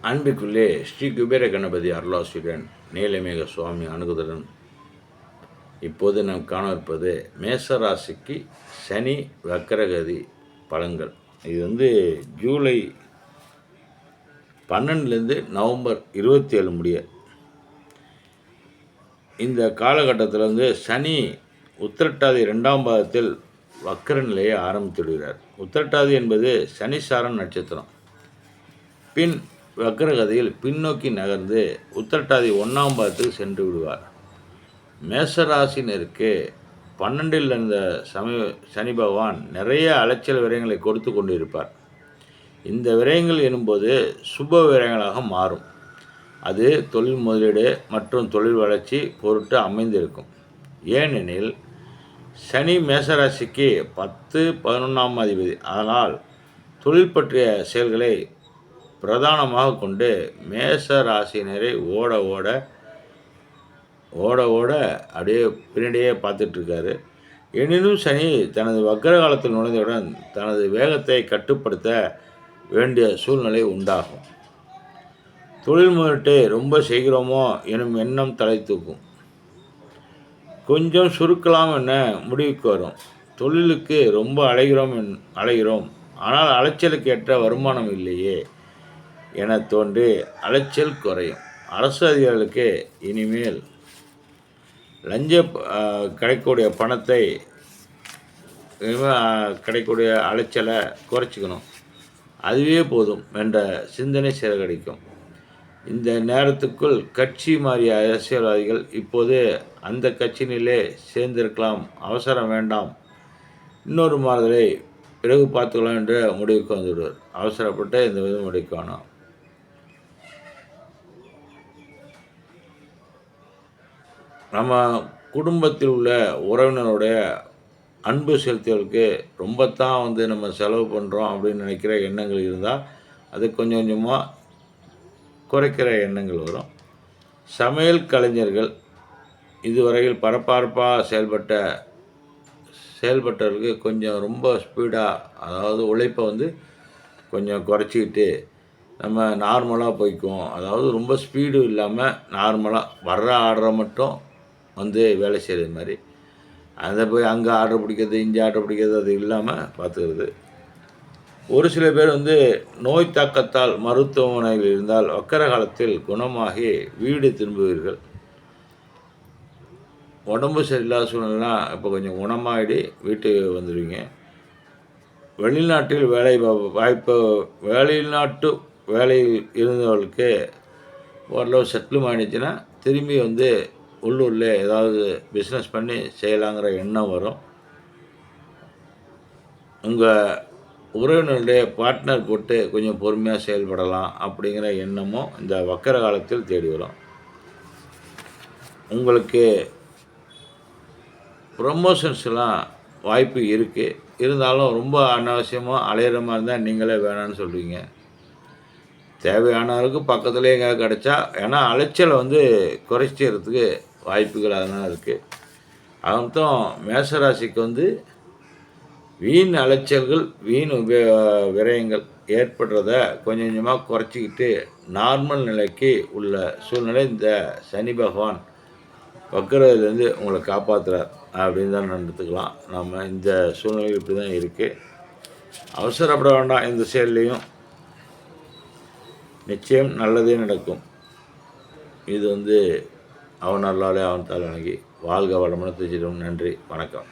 அன்பிற்குள்ளே ஸ்ரீ குபேர கணபதி அருளாசிரியன் நீலமேக சுவாமி அணுகுதலன். இப்போது நாம் காணவிருப்பது மேசராசிக்கு சனி வக்கரகதி பலன்கள். இது ஜூலை 12லேருந்து நவம்பர் 27 முடிய இந்த காலகட்டத்தில் சனி உத்திரட்டாதி 2ஆம் பாதத்தில் வக்கர நிலையை ஆரம்பித்துவிடுகிறார். உத்திரட்டாதி என்பது சனிசாரன் நட்சத்திரம். பின் வக்கரகதியில் பின்னோக்கி நகர்ந்து உத்திரட்டாதி 1ஆம் பாதத்துக்கு சென்று விடுவார். மேசராசினருக்கு 12ல் இருந்த சனி பகவான் நிறைய அலைச்சல் விரயங்களை கொடுத்து கொண்டு இருப்பார். இந்த விரயங்கள் எனும்போது சுப விரயங்களாக மாறும். அது தொழில் முதலீடு மற்றும் தொழில் வளர்ச்சி பொருட்டு அமைந்திருக்கும். ஏனெனில் சனி மேசராசிக்கு 10, 11ஆம் அதிபதி. அதனால் தொழில் பற்றிய செயல்களை பிரதானமாக கொண்டு மேச ராசினரை ஓட ஓட அப்படியே பின்னாடியே பார்த்துட்ருக்காரு. எனினும் சனி தனது வக்கர காலத்தில் நுழைந்தவுடன் தனது வேகத்தை கட்டுப்படுத்த வேண்டிய சூழ்நிலை உண்டாகும். தொழில் முதலீட்டை ரொம்ப செய்கிறோமோ எனும் எண்ணம் தலை தூக்கும். கொஞ்சம் சுருக்கலாம் என முடிவுக்கு வரும். தொழிலுக்கு ரொம்ப அலைகிறோம் ஆனால் அலைச்சலுக்கு ஏற்ற வருமானம் இல்லையே என தோன்றி அலைச்சல் குறையும். அரசு அதிகாரிகளுக்கு இனிமேல் கிடைக்கக்கூடிய பணத்தை கிடைக்கக்கூடிய அலைச்சலை குறைச்சிக்கணும், அதுவே போதும் என்ற சிந்தனை சிறகடிக்கும். இந்த நேரத்துக்குள் கட்சி மாறிய அரசியல்வாதிகள் இப்போது அந்த கட்சியினிலே சேர்ந்திருக்கலாம், அவசரம் வேண்டாம், இன்னொரு மாறுதலை பிறகு பார்த்துக்கலாம் என்ற முடிவுக்கு வந்துவிடுவார். அவசரப்பட்டு இந்த விதம் முடிவுக்கு வேணாம். நம்ம குடும்பத்தில் உள்ள உறவினருடைய அன்பு செலுத்துவதற்கு ரொம்பத்தான் நம்ம செலவு பண்ணுறோம் அப்படின்னு நினைக்கிற எண்ணங்கள் இருந்தால் அது கொஞ்சம் கொஞ்சமாக குறைக்கிற எண்ணங்கள் வரும். சமையல் கலைஞர்கள் இதுவரையில் பரபரப்பாக செயல்பட்டவர்களுக்கு கொஞ்சம் ரொம்ப ஸ்பீடாக, அதாவது உழைப்பை கொஞ்சம் குறைச்சிக்கிட்டு நம்ம நார்மலாக போய்க்குவோம். அதாவது ரொம்ப ஸ்பீடு இல்லாமல் நார்மலாக வர்ற ஆர்டரை மட்டும் வேலை செய்கிறது மாதிரி, அதை போய் அங்கே ஆர்டர் பிடிக்கிறது இங்கே ஆர்டர் பிடிக்கிறது அது இல்லாமல் பார்த்துக்கிறது. ஒரு சில பேர் நோய் தாக்கத்தால் மருத்துவமனையில் இருந்தால் வக்கர காலத்தில் குணமாகி வீடு திரும்புவீர்கள். உடம்பு சரியில்லாத சூழ்நிலைனா இப்போ கொஞ்சம் குணமாகிடு வீட்டுக்கு வந்துடுவீங்க. வெளிநாட்டில் வெளிநாட்டு வேலையில் இருந்தவர்களுக்கு ஓரளவு செட்டிலும் ஆகிடுச்சுன்னா திரும்பி உள்ளூரில் ஏதாவது பிஸ்னஸ் பண்ணி செய்யலாங்கிற எண்ணம் வரும். உங்கள் உறவினருடைய பார்ட்னர் போட்டு கொஞ்சம் பொறுமையாக செயல்படலாம் அப்படிங்கிற எண்ணமும் இந்த வக்கர காலத்தில் தேடி வரும். உங்களுக்கு ப்ரமோஷன்ஸ்லாம் வாய்ப்பு இருக்குது. இருந்தாலும் ரொம்ப அனாவசியமாக அலையிற மாதிரி இருந்தால் நீங்களே வேணான்னு சொல்லுவீங்க. தேவையானவருக்கு பக்கத்துலேயே எங்கேயாவது கிடச்சா, ஏன்னா அலைச்சலை குறைச்சிக்கிறதுக்கு வாய்ப்புகள் அதனால் இருக்குது. அதுவும் மேசராசிக்கு வீண் அலைச்சல்கள் வீண் விரயங்கள் ஏற்படுறத கொஞ்சம் கொஞ்சமாக குறைச்சிக்கிட்டு நார்மல் நிலைக்கு உள்ள சூழ்நிலை இந்த சனி பகவான் வக்கரத்துலேருந்து உங்களை காப்பாற்றுறார் அப்படின்னு தான் நடந்துக்கலாம். நம்ம இந்த சூழ்நிலை இப்படி தான் இருக்குது. அவசரப்பட வேண்டாம். இந்த செயல்லையும் நிச்சயம் நல்லதே நடக்கும். இது அவன் நல்லாலே அவன் தாள் வணங்கி வாழ்க வளமுடன். நன்றி, வணக்கம்.